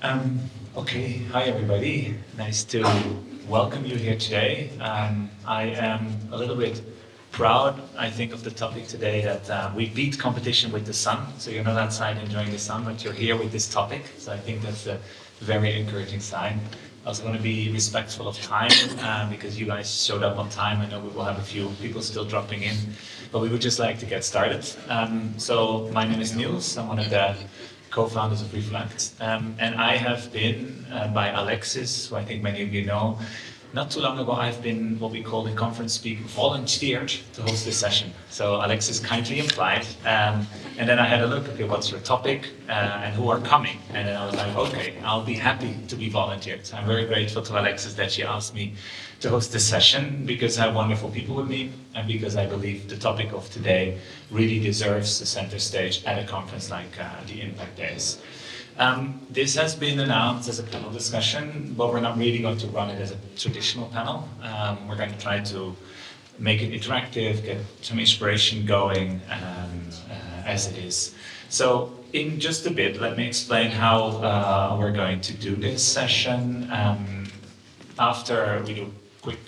Okay, hi everybody. Nice to welcome you here today. I am a little bit proud, I think, of the topic today that we beat competition with the sun. So you're not outside enjoying the sun, but you're here with this topic. So I think that's a very encouraging sign. I also want to be respectful of time because you guys showed up on time. I know we will have a few people still dropping in, but we would just like to get started. So my name is Niels. I'm one of the co-founders of Rflect. And I have been, by Alexis, who I think many of you know, not too long ago I've been what we call in conference speak volunteered to host this session. So Alexis kindly applied, and then I had a look, okay, what's your topic and who are coming? And then I was like, okay, I'll be happy to be volunteered. So I'm very grateful to Alexis that she asked me to host this session because I have wonderful people with me and because I believe the topic of today really deserves the center stage at a conference like the Impact Days. This has been announced as a panel discussion, but we're not really going to run it as a traditional panel. We're going to try to make it interactive, get some inspiration going as it is. So in just a bit, let me explain how we're going to do this session. After we do quick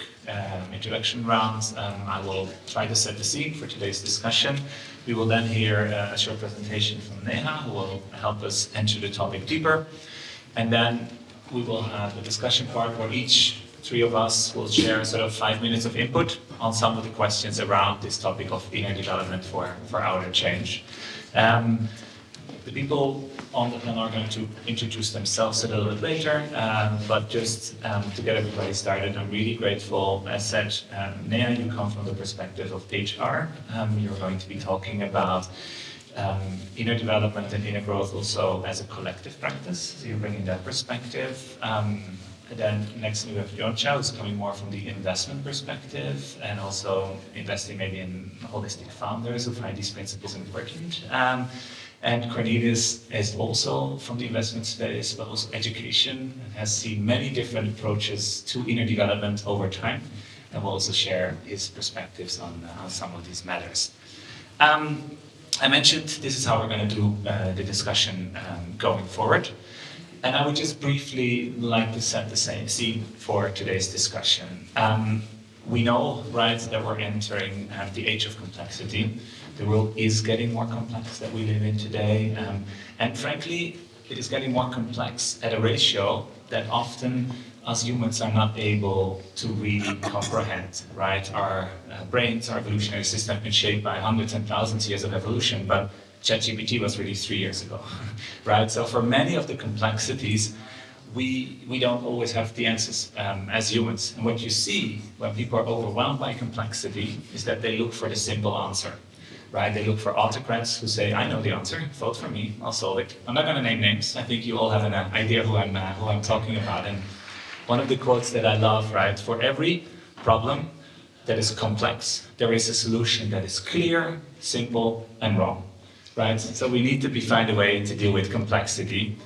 introduction rounds, I will try to set the scene for today's discussion. We will then hear a short presentation from Neha, who will help us enter the topic deeper. And then we will have a discussion part where each three of us will share sort of 5 minutes of input on some of the questions around this topic of inner development for outer change. The people on the panel are going to introduce themselves a little bit later, but just to get everybody started, I'm really grateful. As said, Neha, you come from the perspective of HR. You're going to be talking about inner development and inner growth also as a collective practice, so you're bringing that perspective. And then next we have Yonca, who's coming more from the investment perspective and also investing maybe in holistic founders who find these principles important. And Cornelius is also from the investment space, but also education, and has seen many different approaches to inner development over time, and will also share his perspectives on some of these matters. I mentioned this is how we're going to do the discussion going forward. And I would just briefly like to set the scene for today's discussion. We know, right, that we're entering the age of complexity. The world is getting more complex that we live in today. And frankly, it is getting more complex at a ratio that often us humans are not able to really comprehend, right? Our brains, our evolutionary system have been shaped by hundreds and thousands of years of evolution, but ChatGPT was really 3 years ago, right? So for many of the complexities, we don't always have the answers as humans. And what you see when people are overwhelmed by complexity is that they look for the simple answer, right? They look for autocrats who say, I know the answer, vote for me, I'll solve it. I'm not going to name names. I think you all have an idea who I'm talking about. And one of the quotes that I love, right? For every problem that is complex, there is a solution that is clear, simple, and wrong, right? So we need to find a way to deal with complexity.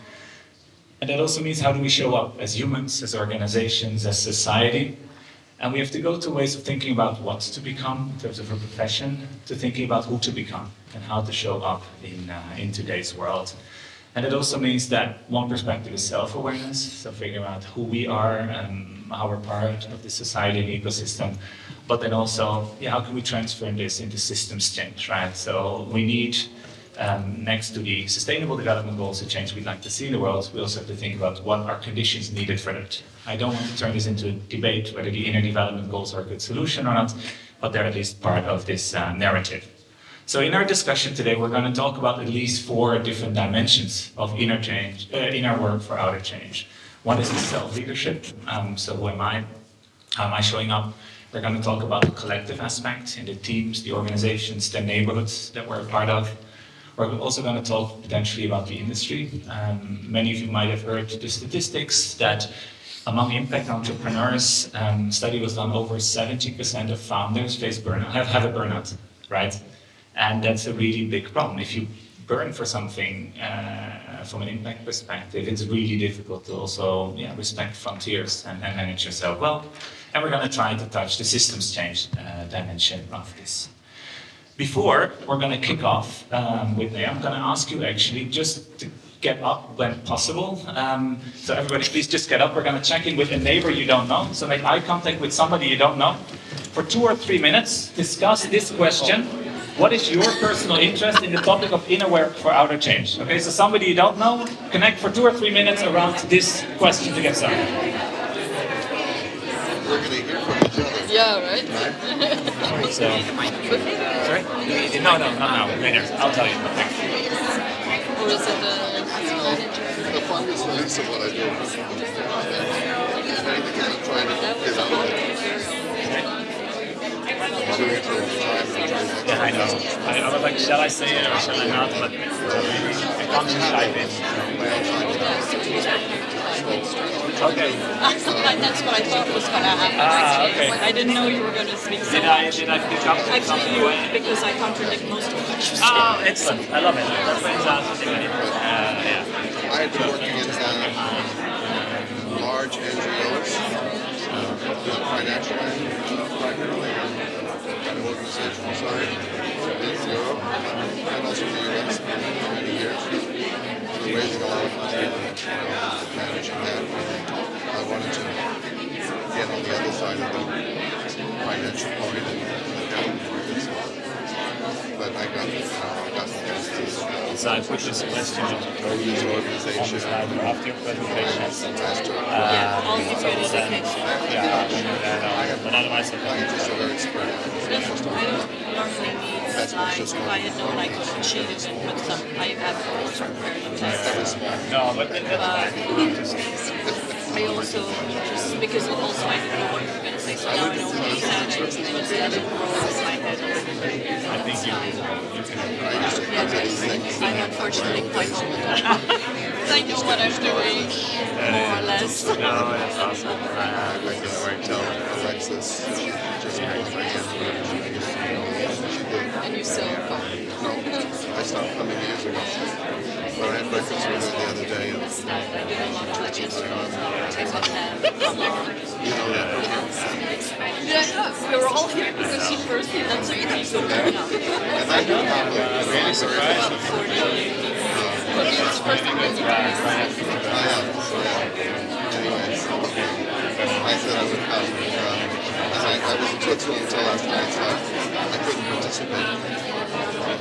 And that also means how do we show up as humans, as organizations, as society? And we have to go to ways of thinking about what to become in terms of a profession, to thinking about who to become and how to show up in today's world. And it also means that one perspective is self-awareness, so figuring out who we are and how we're part of the society and ecosystem. But then also, how can we transform this into systems change, right? So we need, next to the sustainable development goals and change we'd like to see in the world, we also have to think about what are conditions needed for that. I don't want to turn this into a debate whether the inner development goals are a good solution or not, but they're at least part of this narrative. So in our discussion today, we're going to talk about at least 4 different dimensions of inner change, inner work for outer change. One is the self-leadership. So who am I? How am I showing up? We're going to talk about the collective aspect in the teams, the organizations, the neighborhoods that we're a part of. We're also going to talk potentially about the industry. Many of you might have heard the statistics that among impact entrepreneurs, study was done, over 70% of founders face burnout, have a burnout, right? And that's a really big problem. If you burn for something from an impact perspective, it's really difficult to also respect frontiers and manage yourself well. And we're going to try to touch the systems change dimension of this. Before we're going to kick off with Neha, I'm going to ask you actually just to get up when possible. So everybody, please just get up. We're going to check in with a neighbor you don't know. So make eye contact with somebody you don't know. For 2 or 3 minutes, discuss this question. What is your personal interest in the topic of inner work for outer change? Okay, so somebody you don't know, connect for 2 or 3 minutes around this question to get started. We're going to hear from each other. Yeah, right? So, sorry? No, not now. Later. I'll tell you. Thanks. Or is it The fun is the least of what I do. If anything, I'm trying to get out of it. I'm doing it all the time. Yeah, I know. I was like, shall I say it or shall I not? But I can't just dive in. Okay. That's what I thought was going to happen. Okay. I didn't know you were going to speak so Did I pick up something away? because I contradict most of what you said. Oh, excellent. I love it. That's fantastic. Yeah. I've been working in large NGOs, financial and primarily on the organizational side in Europe and also in the US for many years. We're raising a lot of money managing that. I wanted to get on the other side of the financial part of the capital markets. But I got the So I put this question on this organization. after your presentation. I'll give you an indication. But otherwise, Just a very spread. I don't normally need slides. If I had known I could cheat it and put some, I have Very small. no, but that's fine. I also, just because also I didn't know what you were going to say, so now I know what you said, and instead of rolls my head a little bit. I think you can. Yeah, I'm unfortunately quite old. I know what I'm doing, more or less. No, that's awesome. I can already tell Alexis just moved my hand. And you still go. No, I stopped coming years ago. But I had breakfast with her the other day. And I did a lot of touches. you know that Yeah, we were all here because you first did that, so you need to learn now. and I do have a Really surprised. Cornelius first time was Anyway, I said I would come. I was in Switzerland until last night, so I couldn't participate.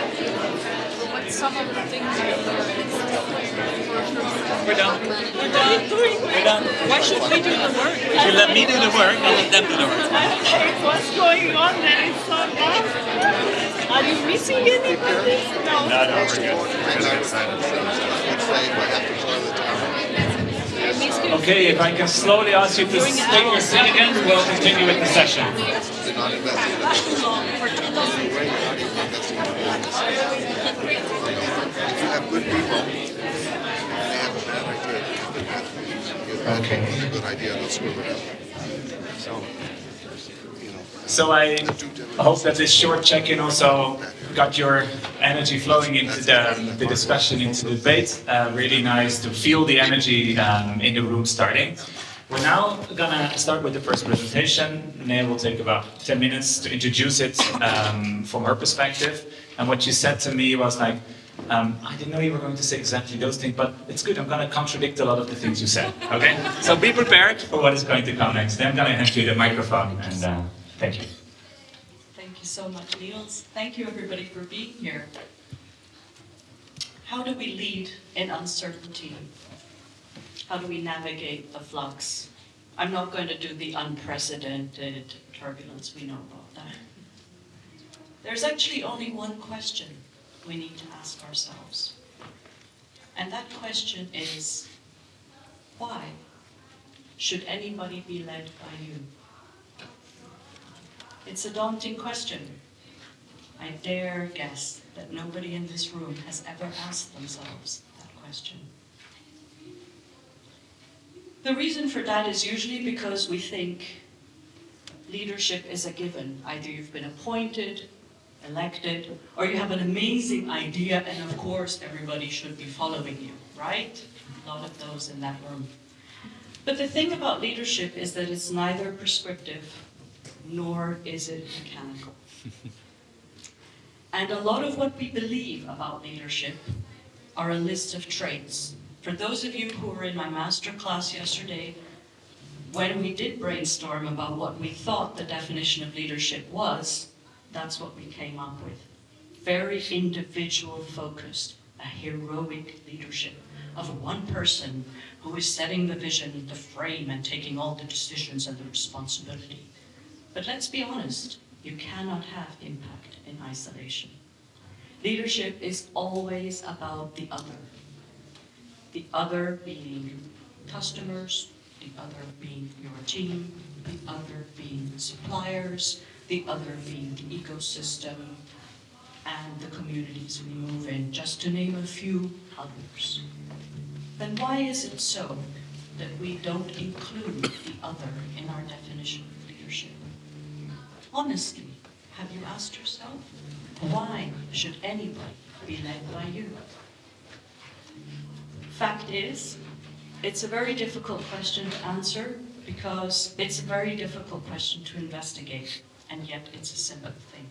What's some of the things you learned? We're done. We're done. Why should we do the work? If you let me do the work, I'll let them do the work. What's going on that is so loud? Are you missing anybody? No. No, we're good. Okay, if I can slowly ask you to take your seat again, we'll continue with the session. They're not investing in the way you're not even investing in business. If you have good people, and they have a bad idea, Okay. a good idea, they'll screw it up. So, So I hope that this short check-in also got your energy flowing into the discussion, into the debate. Really nice to feel the energy in the room starting. We're now gonna start with the first presentation. Neha will take about 10 minutes to introduce it from her perspective. And what you said to me was like, I didn't know you were going to say exactly those things, but it's good. I'm going to contradict a lot of the things you said. Okay? So be prepared for what is going to come next. Then I'm going to hand you the microphone. And thank you. Thank you so much, Niels. Thank you, everybody, for being here. How do we lead in uncertainty? How do we navigate the flux? I'm not going to do the unprecedented turbulence. We know about that. There's actually only one question we need to ask ourselves. And that question is, why should anybody be led by you? It's a daunting question. I dare guess that nobody in this room has ever asked themselves that question. The reason for that is usually because we think leadership is a given. Either you've been appointed, elected, or you have an amazing idea, and of course everybody should be following you, right? A lot of those in that room. But the thing about leadership is that it's neither prescriptive nor is it mechanical. And a lot of what we believe about leadership are a list of traits. For those of you who were in my master class yesterday, when we did brainstorm about what we thought the definition of leadership was, that's what we came up with. Very individual focused, a heroic leadership of one person who is setting the vision, the frame, and taking all the decisions and the responsibility. But let's be honest, you cannot have impact in isolation. Leadership is always about the other being customers, the other being your team, the other being suppliers, the other being the ecosystem, and the communities we move in, just to name a few others. Then why is it so that we don't include the other in our definition of leadership? Honestly, have you asked yourself, why should anybody be led by you? Fact is, it's a very difficult question to answer because it's a very difficult question to investigate, and yet it's a simple thing.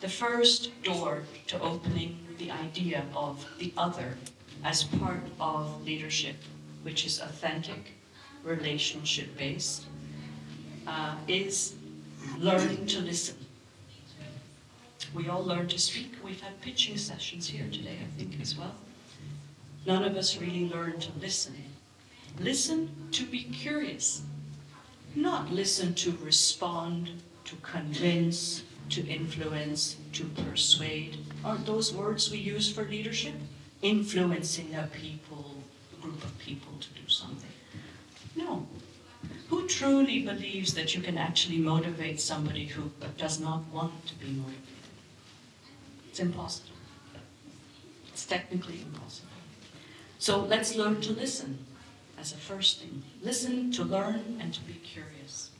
The first door to opening the idea of the other as part of leadership, which is authentic, relationship-based, is learning to listen. We all learn to speak. We've had pitching sessions here today, I think, as well. None of us really learn to listen. Listen to be curious, not listen to respond, to convince, to influence, to persuade. Aren't those words we use for leadership? Influencing a group of people to do something. No. Who truly believes that you can actually motivate somebody who does not want to be motivated? It's impossible. It's technically impossible. So let's learn to listen as a first thing. Listen to learn and to be curious.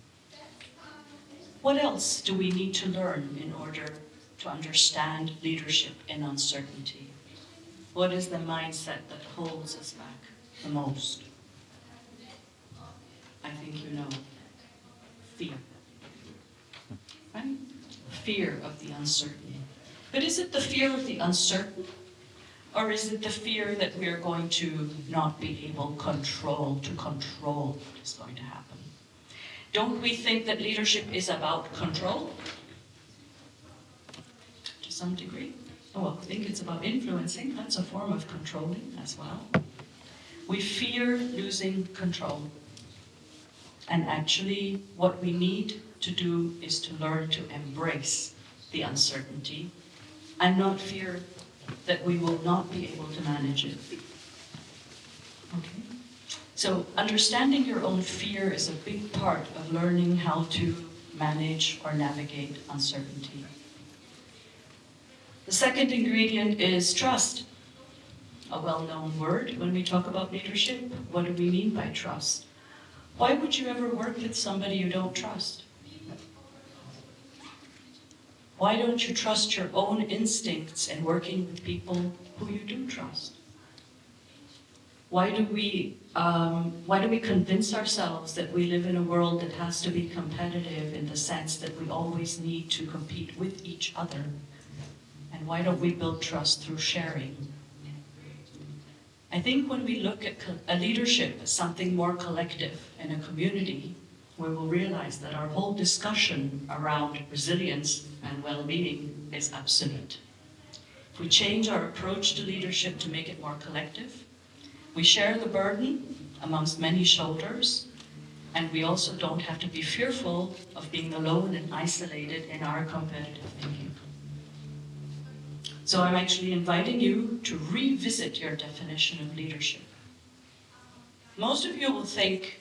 What else do we need to learn in order to understand leadership in uncertainty? What is the mindset that holds us back the most? I think you know. Fear. Right? Fear of the uncertain. But is it the fear of the uncertain? Or is it the fear that we are going to not be able to control what is going to happen? Don't we think that leadership is about control? To some degree. Oh, I think it's about influencing. That's a form of controlling as well. We fear losing control. And actually, what we need to do is to learn to embrace the uncertainty and not fear that we will not be able to manage it. Okay? So understanding your own fear is a big part of learning how to manage or navigate uncertainty. The second ingredient is trust. A well-known word when we talk about leadership. What do we mean by trust? Why would you ever work with somebody you don't trust? Why don't you trust your own instincts in working with people who you do trust? Why do we convince ourselves that we live in a world that has to be competitive in the sense that we always need to compete with each other? And why don't we build trust through sharing? I think when we look at a leadership as something more collective in a community, we will realize that our whole discussion around resilience and well-being is obsolete. If we change our approach to leadership to make it more collective, we share the burden amongst many shoulders, and we also don't have to be fearful of being alone and isolated in our competitive thinking. So I'm actually inviting you to revisit your definition of leadership. Most of you will think,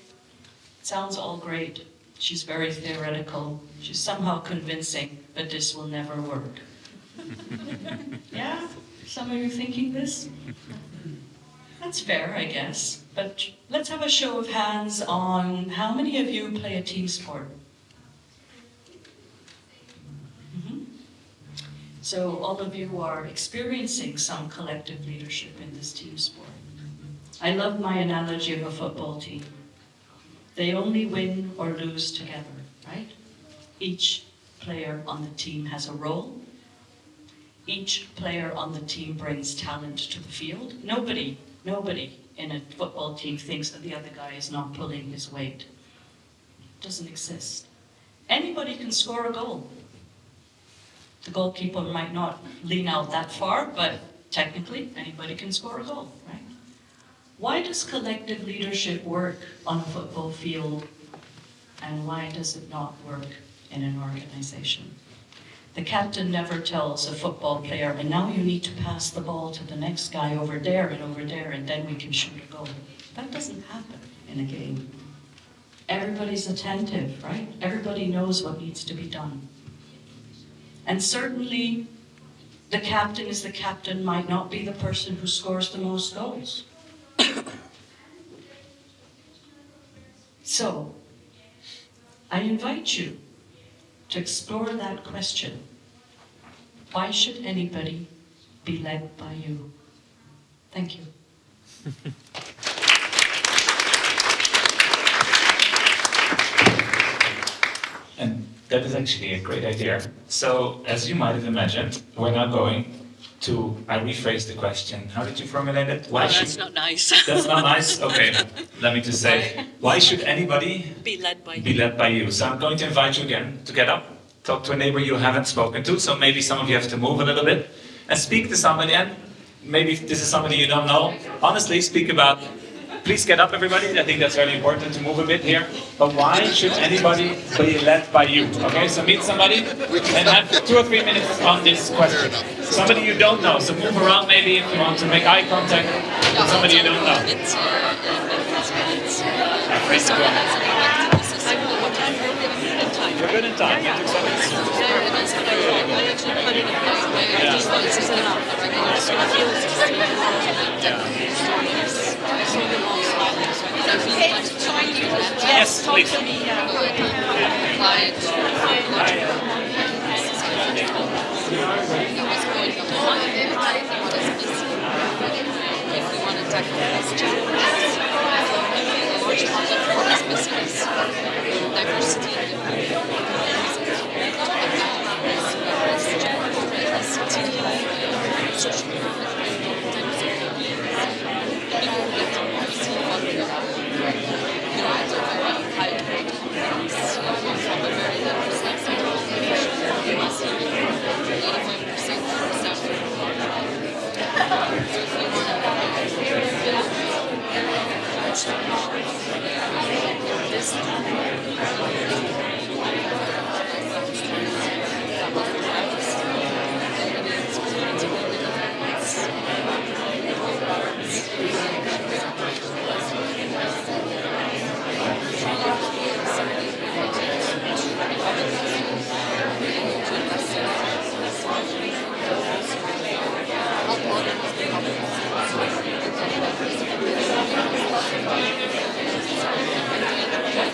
it sounds all great, she's very theoretical, she's somehow convincing, but this will never work. Yeah? Some of you thinking this? That's fair, I guess. But let's have a show of hands on how many of you play a team sport? So all of you are experiencing some collective leadership in this team sport. I love my analogy of a football team. They only win or lose together, right? Each player on the team has a role, each player on the team brings talent to the field. Nobody in a football team thinks that the other guy is not pulling his weight. It doesn't exist. Anybody can score a goal. The goalkeeper might not lean out that far, but technically anybody can score a goal, right? Why does collective leadership work on a football field, and why does it not work in an organization? The captain never tells a football player, and now you need to pass the ball to the next guy over there, and then we can shoot a goal. That doesn't happen in a game. Everybody's attentive, right? Everybody knows what needs to be done. And certainly, the captain is the captain might not be the person who scores the most goals. So, I invite you to explore that question. Why should anybody be led by you? Thank you. And that is actually a great idea. So, as you might have imagined, we're now going to, I rephrase the question. How did you formulate it? Why that's not nice. That's not nice? Okay, let me just say, why should anybody be led by you? So I'm going to invite you again to get up, talk to a neighbor you haven't spoken to, so maybe some of you have to move a little bit, and speak to somebody, and maybe if this is somebody you don't know, honestly speak about, please get up everybody, I think that's very important to move a bit here, but why should anybody be led by you? Okay, so meet somebody and have 2 or 3 minutes on this question. Somebody you don't know, so move around maybe if you want to make eye contact with somebody you don't know. You're good in time. You took 7 minutes. Yes, please. If we want to tackle these challenges, a large part of what is missing is diversity in the social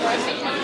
I think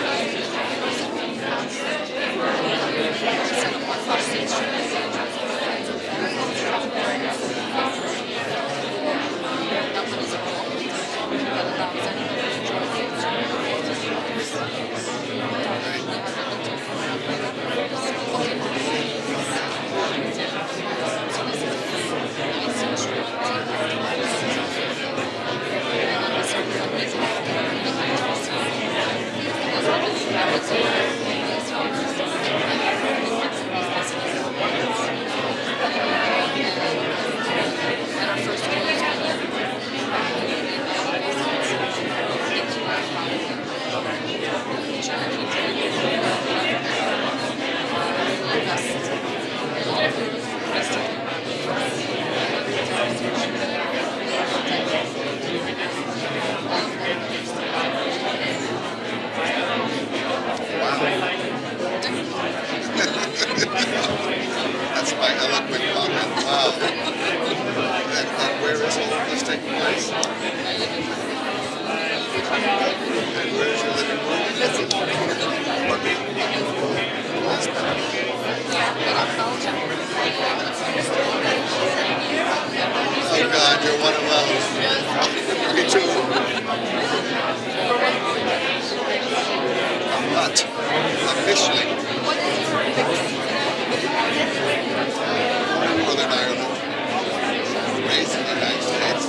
raised in the United States.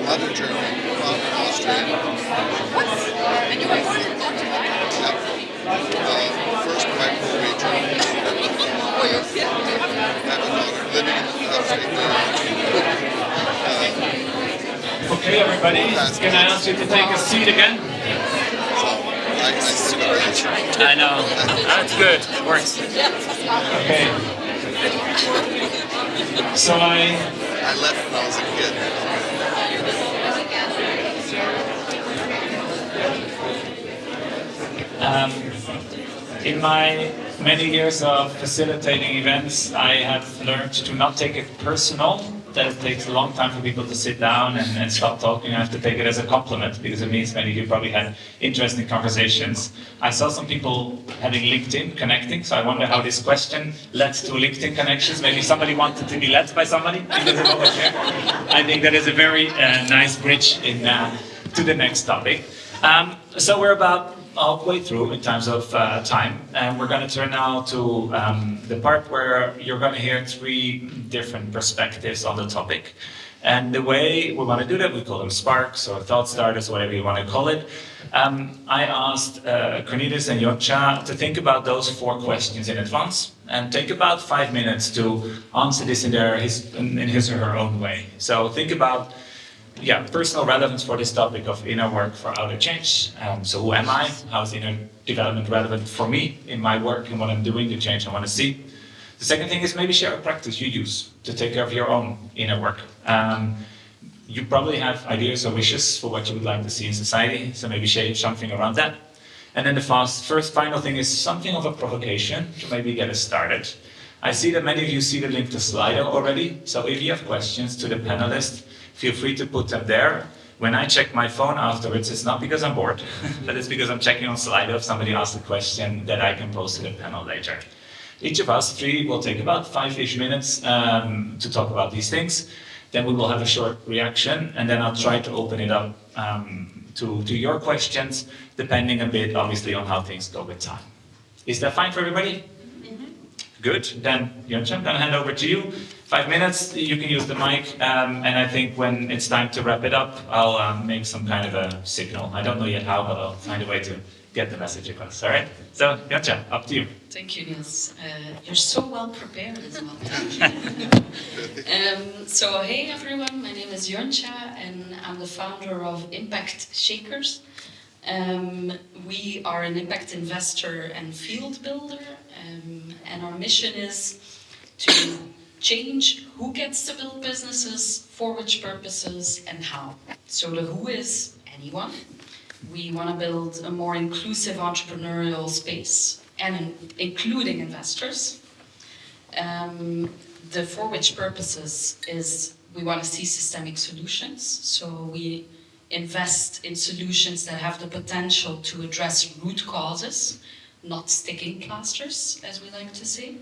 Mother German, father Austrian. What? And you were born in Alterra? Yep. First wife Norwegian. Oh, you have I have a daughter living in upstate New York. Okay, everybody, can I ask you to take a seat again? So I see the answer. I know. That's good. It works. Okay. So I left when I was a kid. In my many years of facilitating events, I have learned to not take it personal, that it takes a long time for people to sit down and stop talking. I have to take it as a compliment, because it means many of you probably had interesting conversations. I saw some people having LinkedIn connecting, so I wonder how this question led to LinkedIn connections. Maybe somebody wanted to be led by somebody. I think that is a very nice bridge to the next topic. So we're about halfway through in terms of time, and we're going to turn now to the part where you're going to hear three different perspectives on the topic. And the way we want to do that, we call them sparks or thought starters, whatever you want to call it. I asked Cornelius and Yonca to think about those 4 questions in advance and take about 5 minutes to answer this in his or her own way. So think about personal relevance for this topic of inner work for outer change. So who am I? How is inner development relevant for me in my work and what I'm doing, the change I want to see? The second thing is maybe share a practice you use to take care of your own inner work. You probably have ideas or wishes for what you would like to see in society, so maybe share something around that. And then the final thing is something of a provocation to maybe get us started. I see that many of you see the link to Slido already, so if you have questions to the panelists, feel free to put them there. When I check my phone afterwards, it's not because I'm bored, but it's because I'm checking on Slido if somebody asks a question that I can post to the panel later. Each of us 3 will take about 5-ish minutes to talk about these things. Then we will have a short reaction, and then I'll try to open it up to your questions, depending a bit, obviously, on how things go with time. Is that fine for everybody? Good. Then, Yonca, I'm going to hand over to you. 5 minutes, you can use the mic, and I think when it's time to wrap it up, I'll make some kind of a signal. I don't know yet how, but I'll find a way to get the message across. All right? So, Yonca, up to you. Thank you, Niels. You're so well prepared as well. So, hey everyone, my name is Yonca, and I'm the founder of Impact Shakers. We are an impact investor and field builder, and our mission is to change who gets to build businesses, for which purposes, and how. So the who is anyone. We want to build a more inclusive entrepreneurial space, and including investors. The for which purposes is we want to see systemic solutions. So we invest in solutions that have the potential to address root causes, not sticking plasters, as we like to say.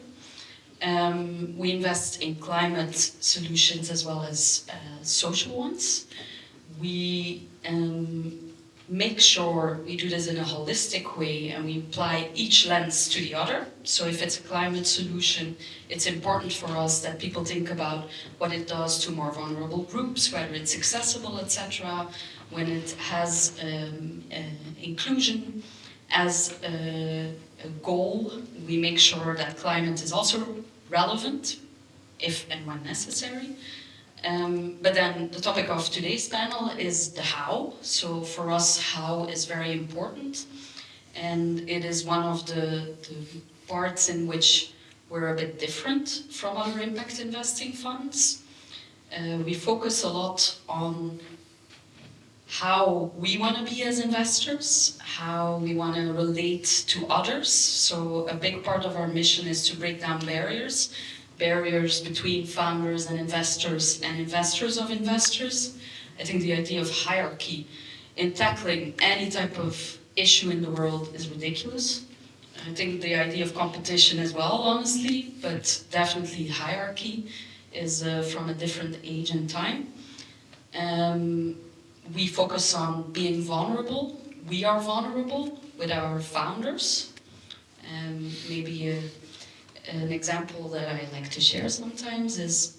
We invest in climate solutions as well as social ones. We make sure we do this in a holistic way, and we apply each lens to the other. So if it's a climate solution, it's important for us that people think about what it does to more vulnerable groups, whether it's accessible, etc. When it has inclusion as a goal, we make sure that climate is also relevant, if and when necessary. But then the topic of today's panel is the how. So for us, how is very important. And it is one of the parts in which we're a bit different from other impact investing funds. We focus a lot on how we want to be as investors, how we want to relate to others. So a big part of our mission is to break down barriers between founders and investors of investors. I think the idea of hierarchy in tackling any type of issue in the world is ridiculous. I think the idea of competition as well, honestly, but definitely hierarchy is from a different age and time. We focus on being vulnerable. We are vulnerable with our founders. Maybe an example that I like to share sometimes is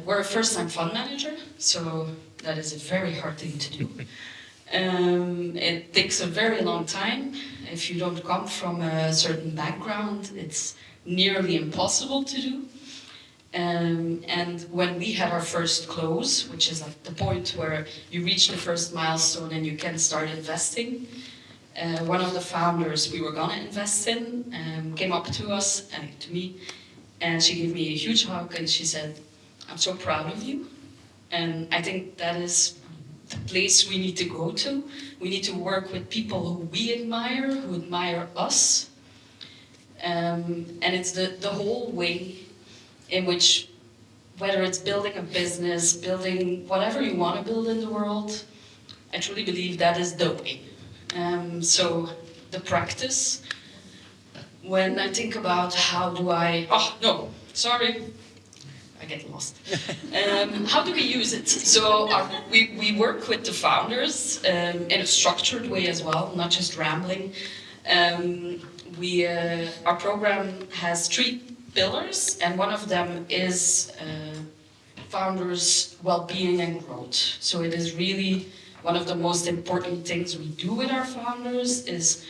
we're a first-time fund manager, so that is a very hard thing to do. It takes a very long time. If you don't come from a certain background, it's nearly impossible to do. And when we had our first close, which is like the point where you reach the first milestone and you can start investing, one of the founders we were gonna invest in came up to us, and to me, and she gave me a huge hug and she said, "I'm so proud of you." And I think that is the place we need to go to. We need to work with people who we admire, who admire us. And it's the whole way in which, whether it's building a business, building whatever you want to build in the world, I truly believe that is the way. So the practice, when I think about how do I, I get lost. How do we use it? So we work with the founders in a structured way as well, not just rambling. Our program has 3 pillars, and one of them is founders' well-being and growth. So it is really one of the most important things we do with our founders is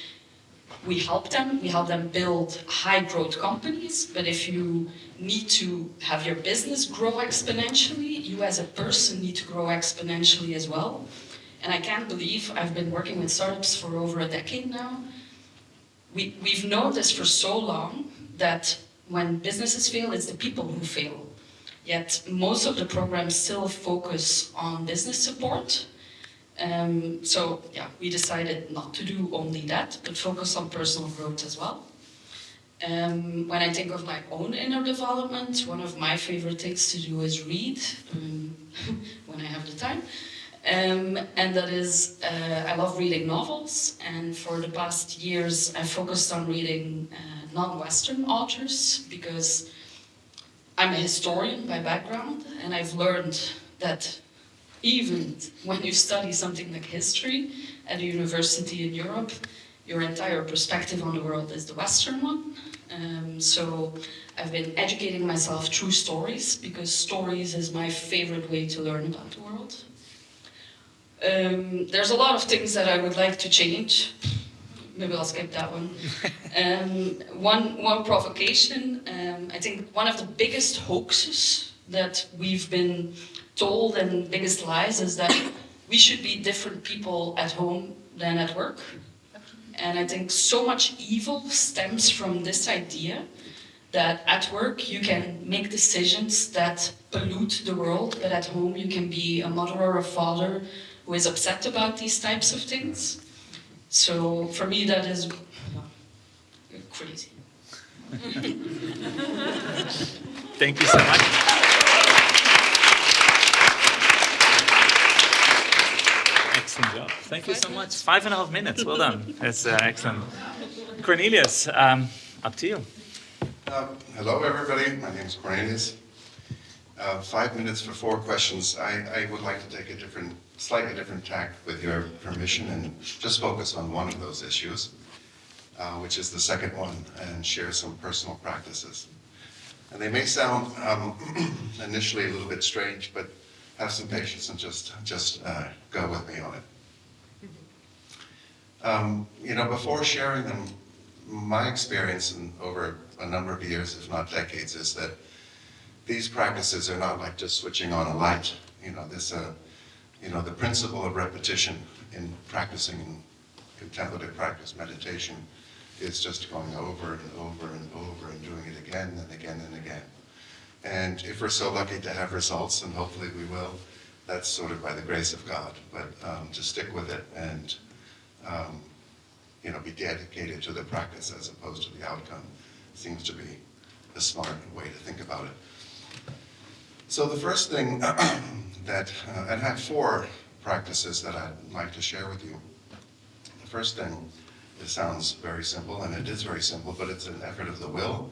we help them build high-growth companies, but if you need to have your business grow exponentially, you as a person need to grow exponentially as well. And I can't believe I've been working with startups for over a decade now. We've known this for so long that when businesses fail, it's the people who fail. Yet most of the programs still focus on business support. So yeah, we decided not to do only that, but focus on personal growth as well. When I think of my own inner development, one of my favorite things to do is read, when I have the time. And that is, I love reading novels, and for the past years I focused on reading non-Western authors, because I'm a historian by background, and I've learned that even when you study something like history at a university in Europe, your entire perspective on the world is the Western one. So I've been educating myself through stories, because stories is my favorite way to learn about the world. There's a lot of things that I would like to change. Maybe I'll skip that one. One provocation, I think one of the biggest hoaxes that we've been told and biggest lies is that we should be different people at home than at work. And I think so much evil stems from this idea that at work you can make decisions that pollute the world, but at home you can be a mother or a father who is upset about these types of things. So for me that is crazy. Thank you so much. Excellent job. Thank you so much. 5.5 minutes. Well done. That's excellent. Cornelius, up to you. Hello, everybody. My name is Cornelius. 5 minutes for 4 questions. I would like to take a slightly different tack with your permission and just focus on one of those issues, which is the second one, and share some personal practices. And they may sound initially a little bit strange, but have some patience and just go with me on it. Before sharing them, my experience over a number of years, if not decades, is that these practices are not like just switching on a light. The principle of repetition in practicing contemplative practice, meditation, is just going over and over and over and doing it again and again and again. And if we're so lucky to have results, and hopefully we will, that's sort of by the grace of God. But to stick with it and be dedicated to the practice as opposed to the outcome seems to be a smart way to think about it. So the first thing and I have 4 practices that I'd like to share with you. The first thing, it sounds very simple, and it is very simple, but it's an effort of the will,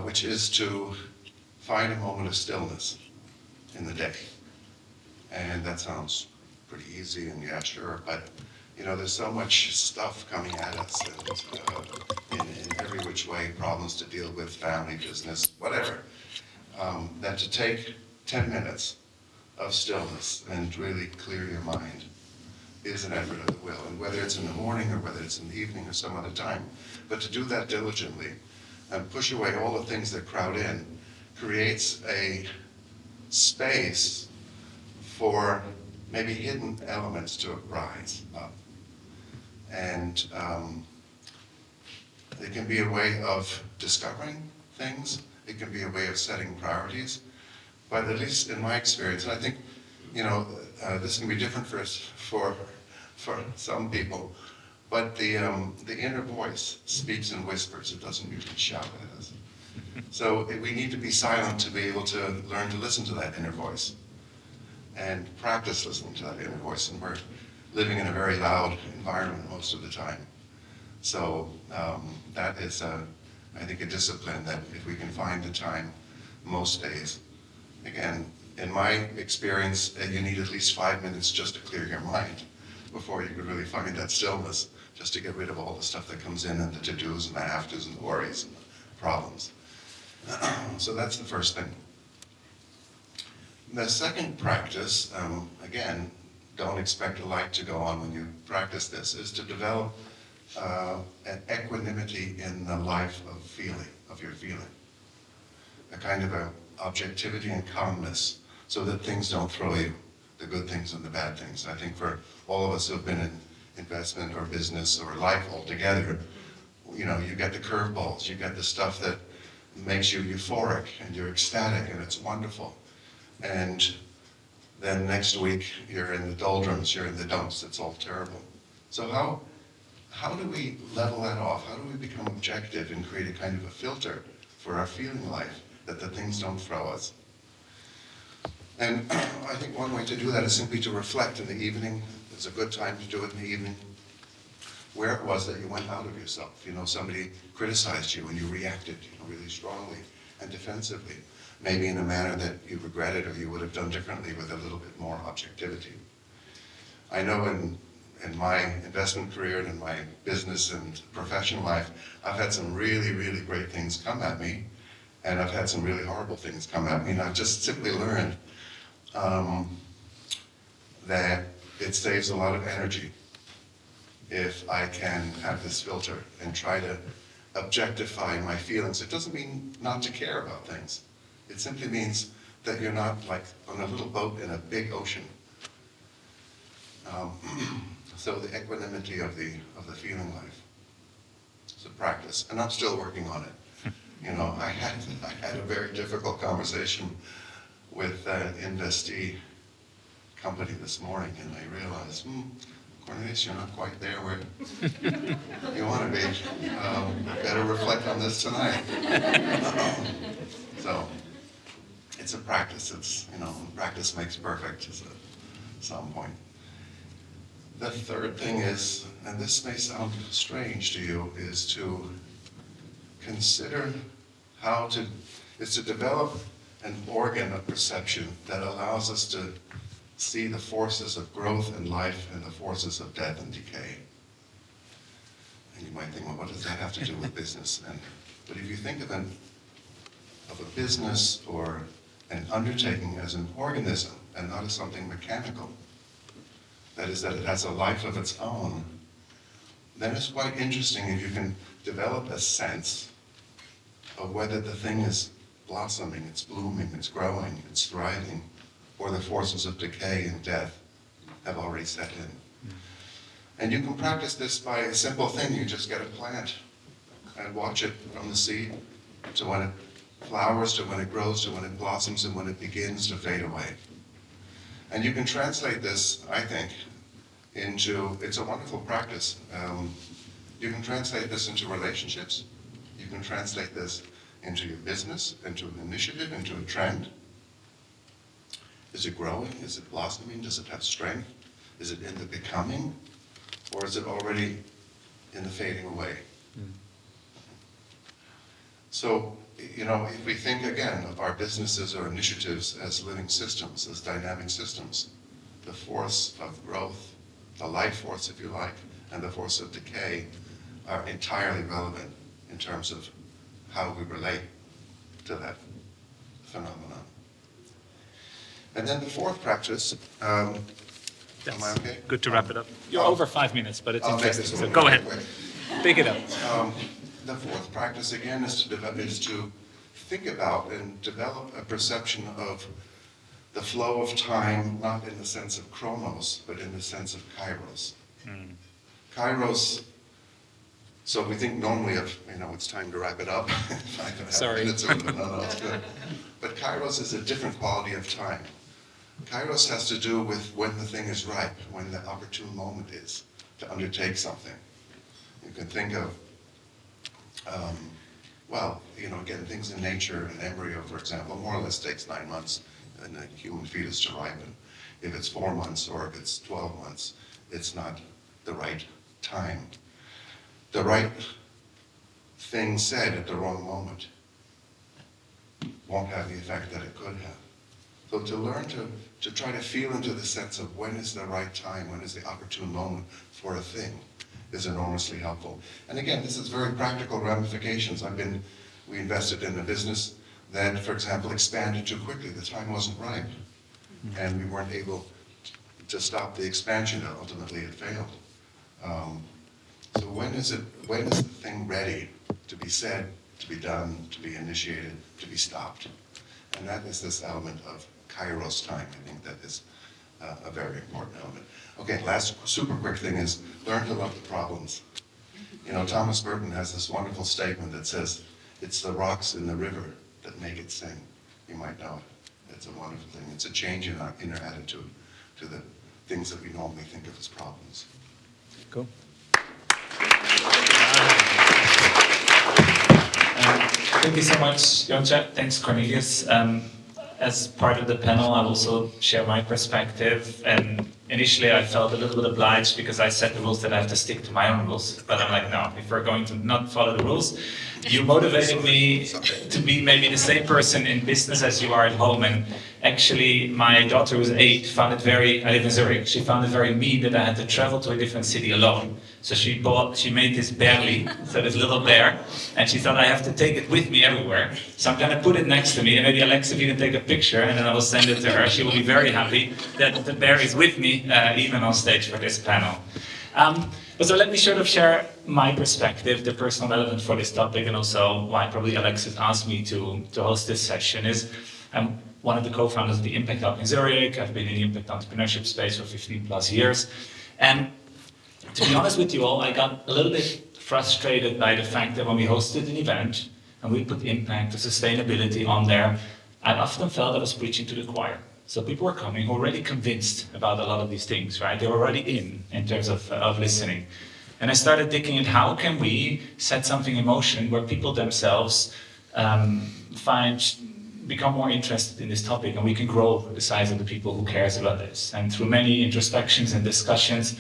which is to find a moment of stillness in the day. And that sounds pretty easy, and yeah, sure, but You know, there's so much stuff coming at us, and in every which way, problems to deal with, family, business, whatever, that to take 10 minutes of stillness and really clear your mind is an effort of the will. And whether it's in the morning or whether it's in the evening or some other time, but to do that diligently and push away all the things that crowd in creates a space for maybe hidden elements to rise up. And it can be a way of discovering things. It can be a way of setting priorities. But at least in my experience, and I think, you know, this can be different for some people, but the inner voice speaks in whispers. It doesn't usually shout at us. So we need to be silent to be able to learn to listen to that inner voice and practice listening to that inner voice. And we're living in a very loud environment most of the time. So that is, I think, a discipline that if we can find the time most days. Again, in my experience, you need at least 5 minutes just to clear your mind before you could really find that stillness, just to get rid of all the stuff that comes in and the to-dos and the have-tos and the worries and the problems. So that's the first thing. The second practice, again, don't expect a light to go on when you practice this, is to develop an equanimity in the life of feeling, of your feeling. A kind of a objectivity and calmness so that things don't throw you, the good things and the bad things. I think for all of us who have been in investment or business or life altogether, you know, you get the curveballs, you get the stuff that makes you euphoric and you're ecstatic and it's wonderful. And then next week you're in the doldrums, you're in the dumps, it's all terrible. So how do we level that off? How do we become objective and create a kind of a filter for our feeling life that the things don't throw us? And I think one way to do that is simply to reflect in the evening. It's a good time to do it in the evening. Where it was that you went out of yourself. You know, somebody criticized you and you reacted, you know, really strongly and defensively. Maybe in a manner that you regretted or you would have done differently with a little bit more objectivity. I know in my investment career and in my business and professional life, I've had some really, really great things come at me, and I've had some really horrible things come at me, and I've just simply learned that it saves a lot of energy if I can have this filter and try to objectify my feelings. It doesn't mean not to care about things. It simply means that you're not like on a little boat in a big ocean. So the equanimity of the feeling life. It's a practice, and I'm still working on it. You know, I had a very difficult conversation with an investee company this morning, and I realized, Cornelius, you're not quite there where you want to be. Better reflect on this tonight. So it's a practice. It's, you know, practice makes perfect at some point. The third thing is, and this may sound strange to you, is to consider is to develop an organ of perception that allows us to see the forces of growth and life and the forces of death and decay. And you might think, well, what does that have to do with business? But if you think of a business or an undertaking as an organism and not as something mechanical, that is, that it has a life of its own, then it's quite interesting if you can develop a sense of whether the thing is blossoming, it's blooming, it's growing, it's thriving, or the forces of decay and death have already set in. And you can practice this by a simple thing. You just get a plant and watch it from the seed to when it flowers, to when it grows, to when it blossoms, and when it begins to fade away. And you can translate this, I think, into, it's a wonderful practice. You can translate this into relationships. You can translate this into your business, into an initiative, into a trend. Is it growing? Is it blossoming? Does it have strength? Is it in the becoming? Or is it already in the fading away? So, you know, if we think again of our businesses or initiatives as living systems, as dynamic systems, the force of growth, the life force, if you like, and the force of decay are entirely relevant in terms of how we relate to that phenomenon. And then the fourth practice, am I okay? Good to wrap it up. You're over 5 minutes, but it's I'll make interesting. this So one go really ahead. quick. Pick it up. The fourth practice, again, is to think about and develop a perception of the flow of time, not in the sense of chronos, but in the sense of kairos. Kairos, so we think normally of, it's time to wrap it up. 5.5 Sorry. minutes or no, it's good. But kairos is a different quality of time. Kairos has to do with when the thing is ripe, when the opportune moment is to undertake something. You can think of, again, things in nature, an embryo, for example, more or less takes 9 months in a human fetus to ripen. If it's 4 months or if it's 12 months, it's not the right time. The right thing said at the wrong moment won't have the effect that it could have. So to learn to try to feel into the sense of when is the right time, when is the opportune moment for a thing is enormously helpful. And again, this has very practical ramifications. We invested in a business that, for example, expanded too quickly. The time wasn't right. And we weren't able to stop the expansion, and ultimately it failed. So when is the thing ready to be said, to be done, to be initiated, to be stopped? And that is this element of kairos time. I think that is a very important element. Okay, last super quick thing is learn to love the problems. Thomas Burton has this wonderful statement that says, it's the rocks in the river that make it sing. You might know it. It's a wonderful thing. It's a change in our inner attitude to the things that we normally think of as problems. Cool. Thank you so much, Yonca. Thanks, Cornelius. As part of the panel, I'll also share my perspective. And initially, I felt a little bit obliged because I set the rules that I have to stick to my own rules. But I'm like, no, if we're going to not follow the rules, you motivated me to be maybe the same person in business as you are at home. And actually, my daughter, who's 8, I live in Zurich, she found it very mean that I had to travel to a different city alone. So she made this bearly, so this little bear, and she thought I have to take it with me everywhere. So I'm gonna put it next to me, and maybe Alexa, if you can take a picture, and then I will send it to her. She will be very happy that the bear is with me, even on stage for this panel. So let me sort of share my perspective, the personal relevance for this topic, and also why probably Alexis asked me to host this session is, I'm one of the co-founders of the Impact Hub in Zurich. I've been in the impact entrepreneurship space for 15 plus years. And to be honest with you all, I got a little bit frustrated by the fact that when we hosted an event and we put impact or sustainability on there, I often felt I was preaching to the choir. So people were coming already convinced about a lot of these things, right? They were already in terms of listening. And I started thinking, how can we set something in motion where people themselves become more interested in this topic, and we can grow the size of the people who cares about this. And through many introspections and discussions,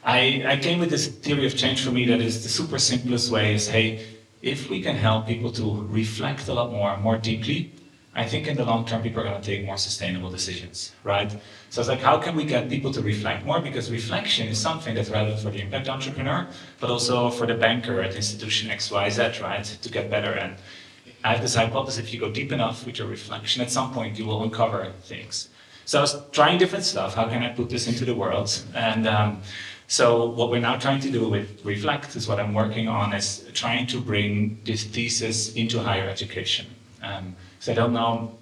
I came with this theory of change for me that is the super simplest way is, hey, if we can help people to reflect a lot more deeply, I think in the long term, people are going to take more sustainable decisions, right? So it's like, how can we get people to reflect more? Because reflection is something that's relevant for the impact entrepreneur, but also for the banker at institution XYZ, right? To get better. And I have this hypothesis, if you go deep enough with your reflection, at some point you will uncover things. So I was trying different stuff. How can I put this into the world? And so what we're now trying to do with Rflect is what I'm working on, is trying to bring this thesis into higher education. So I don't know,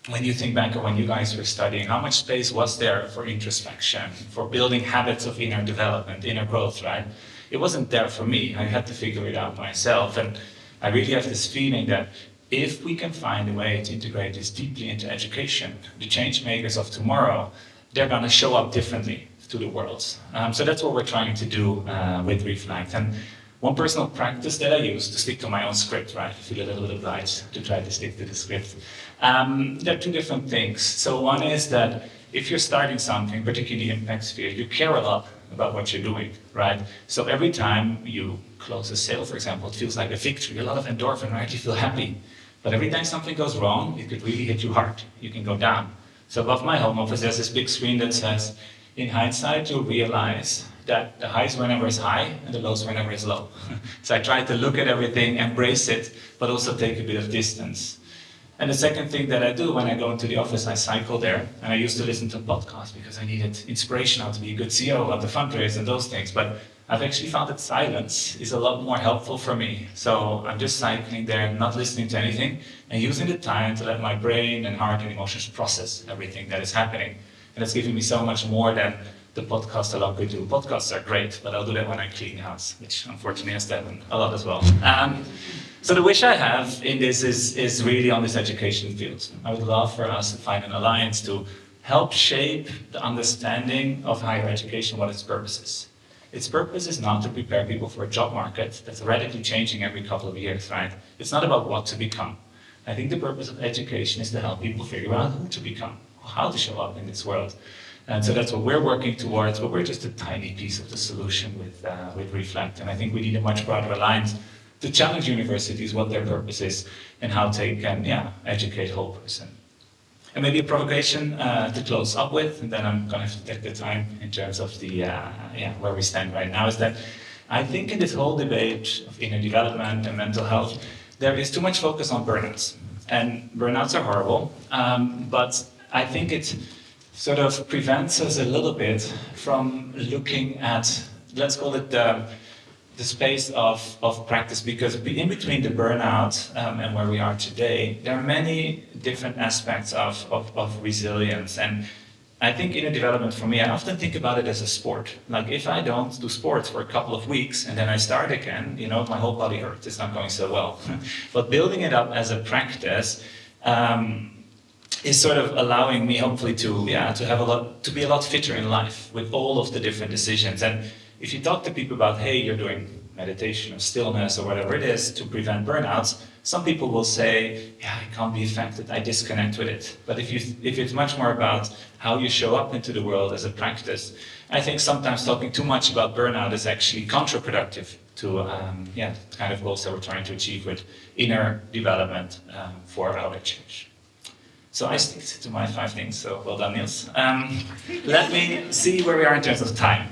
when you think back on when you guys were studying, how much space was there for introspection, for building habits of inner development, inner growth, right? It wasn't there for me. I had to figure it out myself. And I really have this feeling that if we can find a way to integrate this deeply into education, the change makers of tomorrow, they're going to show up differently to the world. So that's what we're trying to do with Rflect. And one personal practice that I use to stick to my own script, right? I feel a little bit obliged to try to stick to the script. There are two different things. So one is that if you're starting something, particularly in the impact sphere, you care a lot about what you're doing, right? So every time you close a sale, for example, it feels like a victory, a lot of endorphin, right? You feel happy. But every time something goes wrong, it could really hit you hard. You can go down. So above my home office, there's this big screen that says, in hindsight, you'll realize that the highs whenever is high and the lows whenever is low. So I try to look at everything, embrace it, but also take a bit of distance. And the second thing that I do when I go into the office, I cycle there, and I used to listen to podcasts because I needed inspiration how to be a good CEO, how to fundraise and those things. But I've actually found that silence is a lot more helpful for me. So I'm just cycling there, not listening to anything, and using the time to let my brain and heart and emotions process everything that is happening. And it's giving me so much more than the podcast a lot could do. Podcasts are great, but I'll do that when I clean the house, which unfortunately has to happen a lot as well. So the wish I have in this is really on this education field. I would love for us to find an alliance to help shape the understanding of higher education, what its purpose is. Its purpose is not to prepare people for a job market that's radically changing every couple of years, right? It's not about what to become. I think the purpose of education is to help people figure out who to become, how to show up in this world. And so that's what we're working towards, but we're just a tiny piece of the solution with Rflect. And I think we need a much broader alliance to challenge universities what their purpose is and how they can educate whole person. And maybe a provocation to close up with, and then I'm going to have to take the time in terms of the where we stand right now, is that I think in this whole debate of inner development and mental health, there is too much focus on burnouts. And burnouts are horrible, but I think it sort of prevents us a little bit from looking at, let's call it the space of practice, because in between the burnout and where we are today, there are many different aspects of resilience. And I think inner development for me, I often think about it as a sport. Like if I don't do sports for a couple of weeks and then I start again, my whole body hurts, it's not going so well. But building it up as a practice is sort of allowing me hopefully to be a lot fitter in life with all of the different decisions. And if you talk to people about, hey, you're doing meditation or stillness or whatever it is to prevent burnouts, some people will say, yeah, I can't be affected, I disconnect with it. But if it's much more about how you show up into the world as a practice, I think sometimes talking too much about burnout is actually counterproductive to the kind of goals that we're trying to achieve with inner development for our change. So I stick to my 5 things, so well done, Niels. Let me see where we are in terms of time.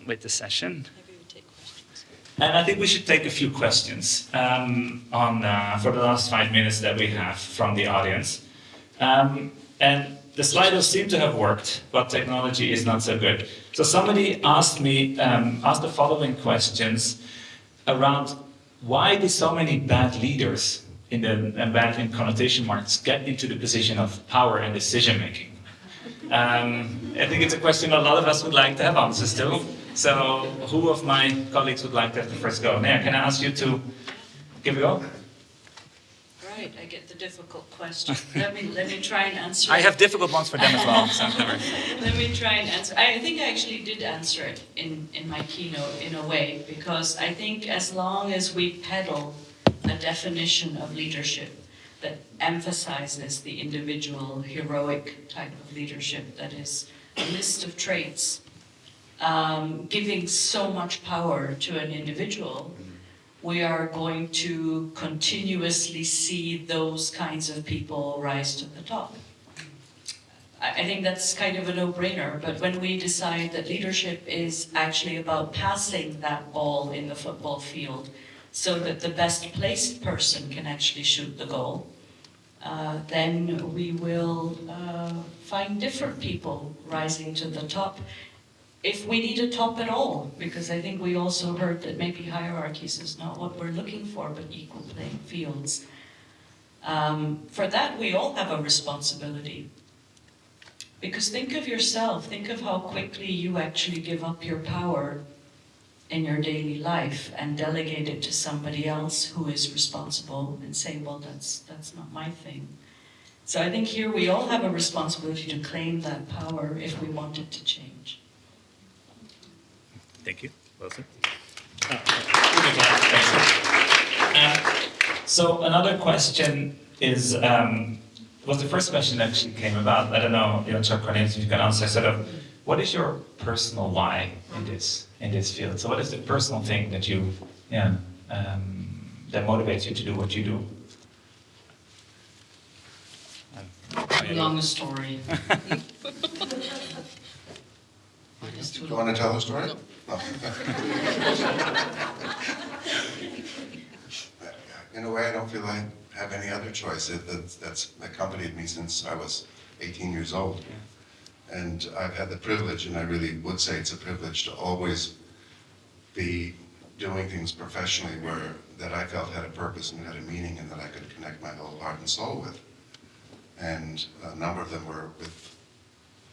With the session. Maybe we take questions. And I think we should take a few questions for the last 5 minutes that we have from the audience. And the Slidos seem to have worked, but technology is not so good. So somebody asked the following questions around why do so many bad leaders bad in connotation marks get into the position of power and decision making? I think it's a question a lot of us would like to have answers to. So who of my colleagues would like to have the first go? Neha, can I ask you to give it a go? Right, I get the difficult question. Let me try and answer I it. have difficult ones for them as well. So Let me try and answer. I think I actually did answer it in my keynote in a way, because I think as long as we peddle a definition of leadership that emphasizes the individual heroic type of leadership, that is a list of traits, giving so much power to an individual, we are going to continuously see those kinds of people rise to the top. I think that's kind of a no-brainer, but when we decide that leadership is actually about passing that ball in the football field so that the best placed person can actually shoot the goal, then we will find different people rising to the top, if we need a top at all, because I think we also heard that maybe hierarchies is not what we're looking for, but equal playing fields. For that, we all have a responsibility. Because think of yourself, think of how quickly you actually give up your power in your daily life and delegate it to somebody else who is responsible and say, well, that's not my thing. So I think here we all have a responsibility to claim that power if we want it to change. Thank you. Wilson. So another question is, was the first question that actually came about, I don't know, Yonca, Cornelius, if you can answer, sort of, what is your personal why in this field? So what is the personal thing that you, that motivates you to do what you do? Long story. too Do you long. want to tell a story? No. In a way, I don't feel I have any other choice. That's accompanied me since I was 18 years old. And I've had the privilege, and I really would say it's a privilege, to always be doing things professionally that I felt had a purpose and had a meaning and that I could connect my whole heart and soul with. And a number of them were with,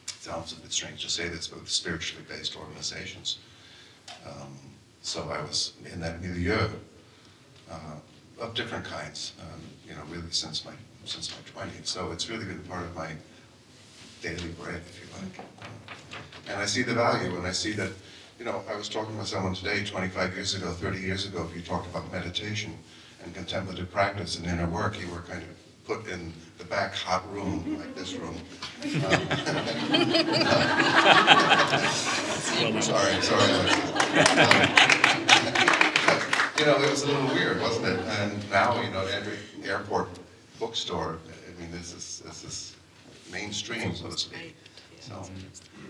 it sounds a bit strange to say this, but with spiritually based organizations. So I was in that milieu of different kinds, really since my 20s. So it's really been part of my daily bread, if you like. And I see the value, and I see that, I was talking with someone today, 25 years ago, 30 years ago, if you talked about meditation and contemplative practice and inner work, you were kind of put in the back hot room, like this room. Sorry. It was a little weird, wasn't it? And now, every airport bookstore, this is mainstream, so to speak. So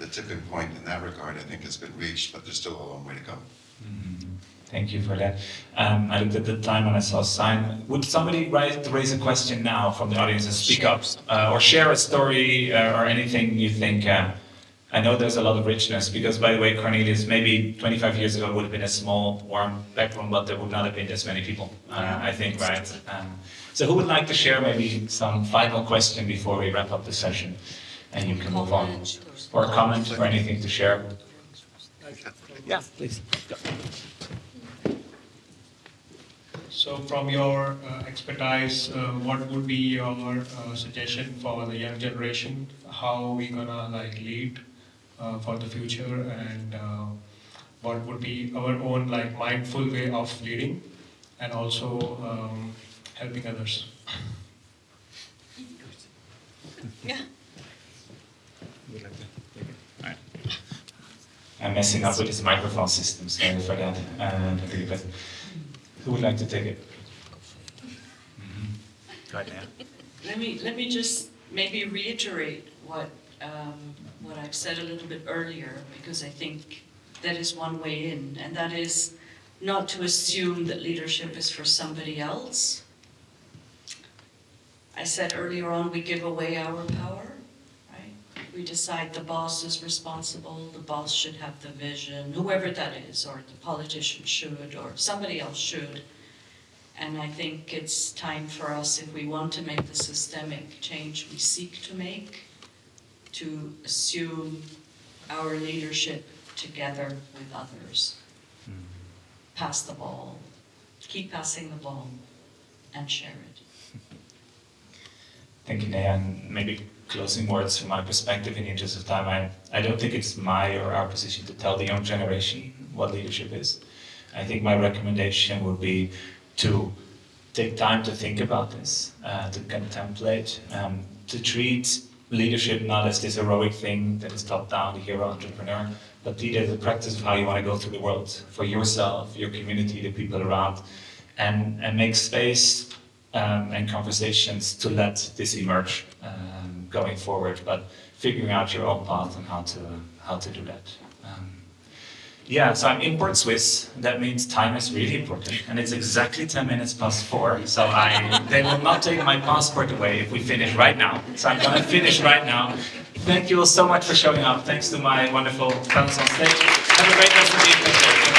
the tipping point in that regard, I think, has been reached, but there's still a long way to go. Mm-hmm. Thank you for that. I looked at the time and I saw a sign. Would somebody raise a question now from the audience and speak up? Or share a story or anything you think? I know there's a lot of richness, because, by the way, Cornelius, maybe 25 years ago would have been a small, warm backroom, but there would not have been this many people, I think, right? So who would like to share maybe some final question before we wrap up the session? And you can move on. Or a comment or anything to share. Yeah, please. Go. So from your expertise, what would be your suggestion for the young generation? How are we gonna lead for the future, and what would be our own mindful way of leading, and also helping others? Yeah. I'm messing up with this microphone system, sorry for that. But who would like to take it? Mm-hmm. Go ahead, Neha. Let me just maybe reiterate what I've said a little bit earlier, because I think that is one way in, and that is not to assume that leadership is for somebody else. I said earlier on, we give away our power, right? We decide the boss is responsible, the boss should have the vision, whoever that is, or the politician should, or somebody else should. And I think it's time for us, if we want to make the systemic change we seek to make, to assume our leadership together with others. Pass the ball, keep passing the ball, and share it. Thank you, Neha. And maybe closing words from my perspective in the interest of time. I don't think it's my or our position to tell the young generation what leadership is. I think my recommendation would be to take time to think about this, to contemplate, to treat leadership not as this heroic thing that is top down, the hero entrepreneur, but treat it as a practice of how you want to go through the world for yourself, your community, the people around, and make space and conversations to let this emerge going forward, but figuring out your own path and how to do that. So I'm import Swiss. That means time is really important, and it's exactly 10 minutes past 4. So they will not take my passport away if we finish right now. So I'm going to finish right now. Thank you all so much for showing up. Thanks to my wonderful fellows on stage. Have a great rest of the evening.